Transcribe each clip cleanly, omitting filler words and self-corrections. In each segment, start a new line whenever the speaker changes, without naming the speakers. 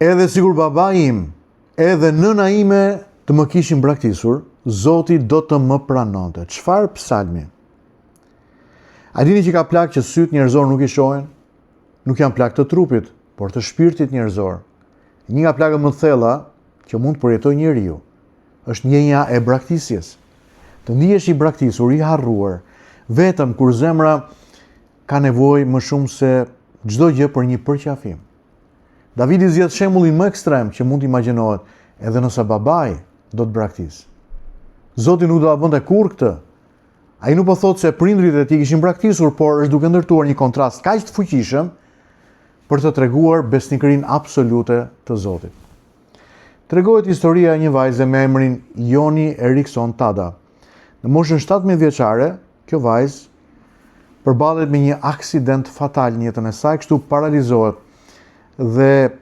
Edhe sigur baba im, edhe nëna ime të më kishin braktisur, Zoti do të më pranonte. Çfarë psalmi? A dini që ka plak që syt njerëzor nuk i shohin? Nuk janë plak të trupit, por të shpirtit njerëzor. Një nga plagët më të thella që mund të përjetojë njeriu është ndjenja e braktisjes. Të ndihesh i braktisur, i harruar, vetëm kur zemra ka nevojë më shumë se çdo gjë për një përqafim. Davidi zgjedh shembullin më ekstrem që mund të imagjinohet, edhe nëse babai do të braktis. Zoti nuk do ta bënte kurrë këtë. Ai nuk po thotë se prindrit e tij kishin braktisur, por është duke ndërtuar një kontrast kaq të fuqishëm për të treguar besnikërinë absolute të Zotit. Tregohet historia e një vajze me emrin Joni Erikson Tada. Në moshën 17 vjeçare, kjo vajzë përballet me një aksident fatal në jetën e saj, kështu paralizohet dhe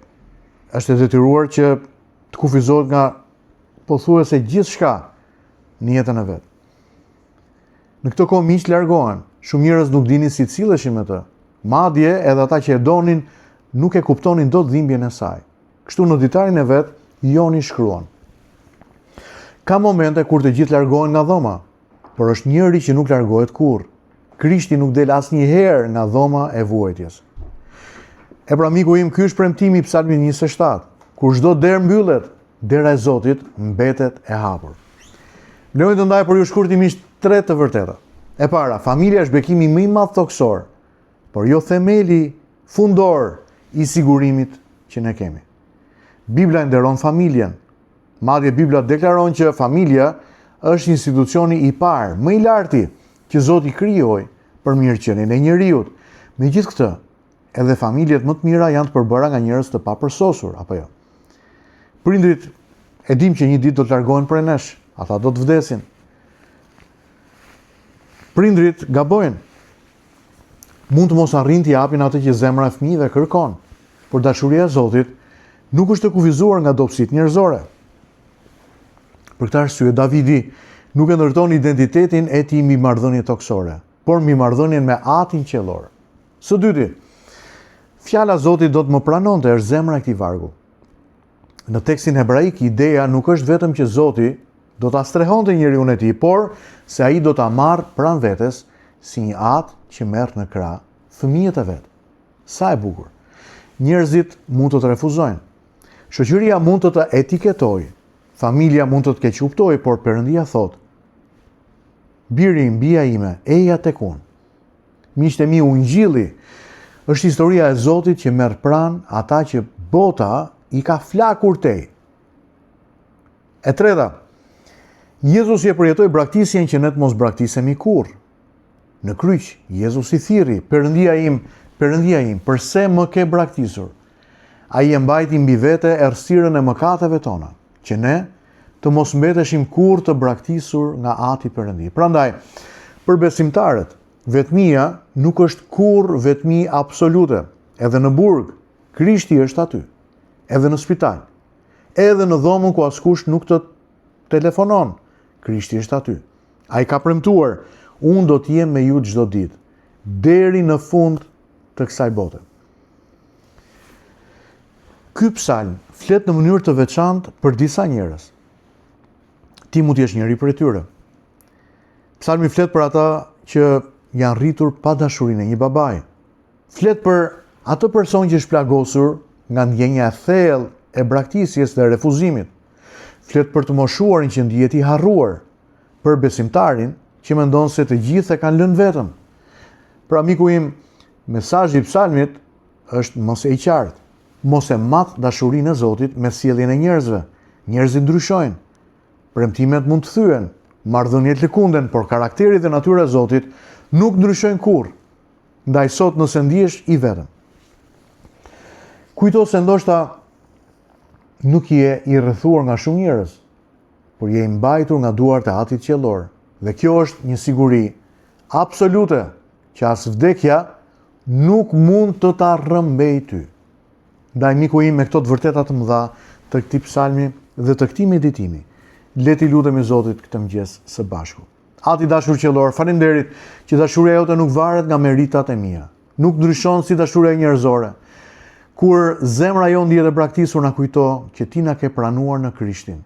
është e detyruar që të kufizohet nga pothuajse gjithçka në jetën e vet. Në këtë kohë miq largohen, shumë njerëz nuk dinin si cilleshin me të. Madje edhe ata që e donin nuk e kuptonin dot dhimbjen e saj. Kështu në ditarin e vet, Joni shkruan: Ka momente kur të gjithë largohen nga dhoma, por është njëri që nuk largohet kurrë. Krishti nuk del asnjëherë nga dhoma e vuajtjes. E pra miku im, ky është premtimi i Psalmit 27. Kur çdo derë mbyllet, dera e Zotit mbetet e hapur. Lejoni të ndaj për ju shkurtimisht 3 të vërteta. E para, familja është bekimi më i madh toksor, por jo themeli fundor i sigurimit që ne kemi. Bibla nderon familjen. Madje Bibla deklaron që familja është institucioni i parë, më i larti që Zoti krijoi për mirëqenien e njeriut. Megjithatë, edhe familjet më të mira janë të përbëra nga njerëz të papërsosur, apo jo? Prindrit e dim që një ditë do të largohen prej nesh, ata do të vdesin. Prindrit gabojnë. Mund të mos arrin të japin atë që zemra e fëmijëve kërkon, por dashuria e Zotit nuk është të kufizuar nga dobësitë njerëzore. Për këtë arsye Davidi nuk e ndërton identitetin e tij mbi marrëdhënie toksore, por mbi marrëdhënien me Atin qiellor. Së dyti, fjala Zotit do të më pranonte është zemra e këtij vargu. Në tekstin hebraik, ideja nuk është vetëm që Zoti do ta strehonte njeriu e tij, por se ai do ta marrë pranë vetes si një atë që merr në krah fëmijët e vet. Sa e bukur. Njerëzit mund të refuzojnë. Shoqëria mund të të etiketojë. Familja mund të të keqkuptojë, por Perëndia thotë: Biri im, bija ime, eja tek unë. Miqtë e mi, Ungjilli është historia e Zotit që merr pranë ata që bota i ka flakur tej. E treta, Jezusi e përjetoi braktisjen që ne të mos braktisemi kurrë. Në kryq, Jezusi thirri: Perëndia im, pse më ke braktisur? Ai e mbajti mbi vete errësirën e mëkateve tona, që ne të mos mbeteshim kurrë të braktisur nga Ati Perëndi. Prandaj, për besimtarët, vetmia nuk është kurrë vetmi absolute. Edhe në burg, Krishti është aty. Edhe në spital, edhe në dhomën ku askush nuk të telefonon, Krishti është aty. Ai ka premtuar: unë do të jem me ju çdo ditë, deri në fund të kësaj bote. Ky psalm flet në mënyrë të veçantë për disa njerëz. Ti mund të jesh njëri prej tyre. Psalmi flet për ata që janë rritur pa dashurinë e një babai. Flet për atë person që është plagosur nga ndjenja e thellë e braktisjes dhe refuzimit. Flet për të moshuarin që ndihet i harruar, për besimtarin që mendon se të gjithë e kanë lënë vetëm. Pra miku im, mesazhi i psalmit është mos e i qartë. Mos e mat dashurinë e Zotit me sjelljen e njerëzve. Njerëzit ndryshojnë. Premtimet mund të thyen, marrëdhëniet lëkunden, por karakteri dhe natyra e Zotit nuk ndryshojnë kurrë. Ndaj sot nëse ndihesh i vetëm, kujto se ndoshta nuk je i rrethuar nga shumë njerëz, por je i mbajtur nga duart e Atit qiellor. Dhe kjo është një siguri absolute që as vdekja nuk mund të ta rrëmbejë ty. Ndaj miku im, me këto të vërteta të mëdha të këtij psalmi dhe të këtij meditimi, le t'i lutemi Zotit këtë mëngjes së bashku. Ati dashur qiellor, faleminderit që dashuria jote nuk varet nga meritat e mia. Nuk ndryshon si dashuria njerëzore. Kur zemra jonë ndihet e braktisur, na kujto që ti na ke pranuar në Krishtin.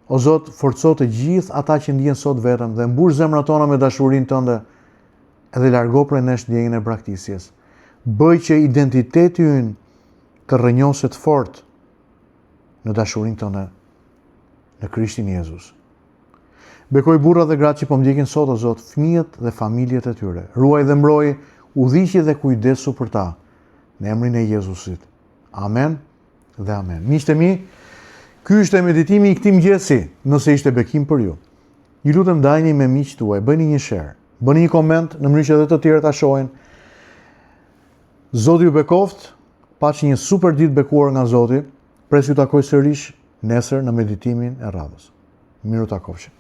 O Zot, forco të gjithë ata që ndjen sot vetëm dhe mbush zemrat tona me dashurinë tënde, edhe largo prej nesh ndjenjën e braktisjes. Bëj që identiteti ynë të rrënjoset fort në dashurinë tënde në Krishtin Jezus. Bekoj burrat dhe gratë që po ndjekin sot, o Zot, fëmijët dhe familjet e tyre. Ruaj dhe mbroj, udhëhiqi dhe kujdesu për ta, në emrin e Jezusit. Amen dhe amen. Miqtë e mi, ky është meditimi i këtij mëngjesi. Nëse ishte bekim për ju, ju lutem ndajini me miqtë tuaj, bëni një share, bëni një koment në mënyrë që edhe të tjerë ta shohin. Zoti ju bekoft, paçi një super ditë bekuar nga Zoti. Pres ju takoj sërish nesër në meditimin e radhës. Miru takofshim.